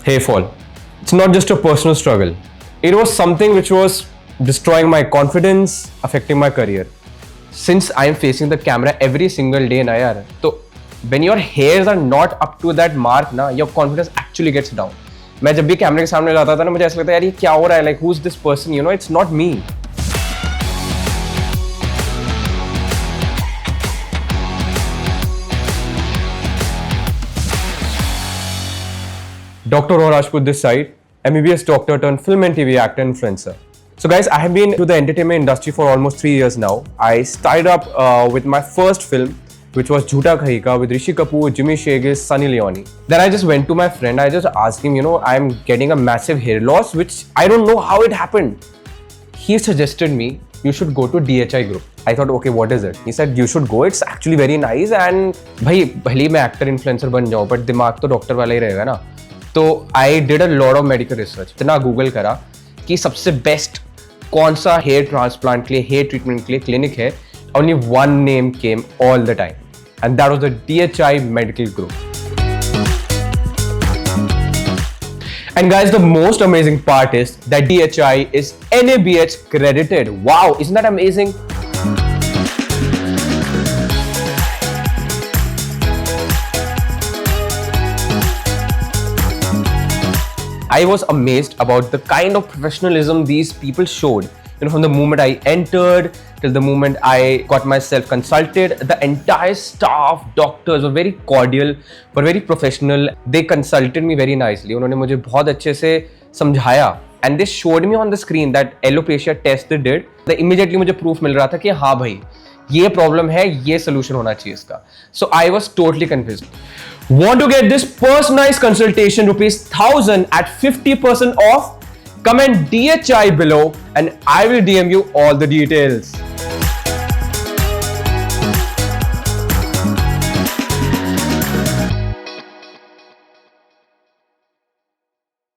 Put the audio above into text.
hair fall. It's not just a personal struggle. It was something which was destroying my confidence, affecting my career. Since I am facing the camera every single day, na yaar, so when your hairs are not up to that mark, na, your confidence actually gets down. मैं जब भी कैमरे के सामने जाता था ना, मुझे ऐसा लगता है यार ये क्या हो रहा है, like who's this person, you know, it's not me. Dr. Rohan Rajput this side, MBBS doctor turned film and TV actor influencer. So guys, I have been to the entertainment industry for almost 3 years now. I started up with my first film, which was Jhoota Kahi Ka with Rishi Kapoor, Jimmy Shagis, Sunny Leone. Then I just went to my friend, I just asked him, you know, I'm getting a massive hair loss, which I don't know how it happened. He suggested me, you should go to DHI Group. I thought, okay, what is it? He said, you should go, it's actually very nice and bhai, bhali मैं actor influencer बन जाऊँ, but दिमाग तो doctor वाला ही रहेगा ना. तो I did a lot of medical research. इतना Google करा कि सबसे best कौन सा hair transplant के लिए, hair treatment के लिए clinic है. Only one name came all the time. And that was the DHI Medical Group. And guys, the most amazing part is that DHI is NABH accredited. Wow, isn't that amazing? I was amazed about the kind of professionalism these people showed. You know, from the moment I entered till the moment I got myself consulted, the entire staff, doctors were very cordial, were very professional. They consulted me very nicely. उन्होंने मुझे बहुत अच्छे से समझाया. And they showed me on the screen that alopecia test they did. The immediately मुझे proof मिल रहा था कि हाँ भाई, ये problem है, ये solution होना चाहिए इसका. So I was totally convinced. Want to get this personalized consultation ₹1000 at 50% off? Comment DHI below and I will DM you all the details.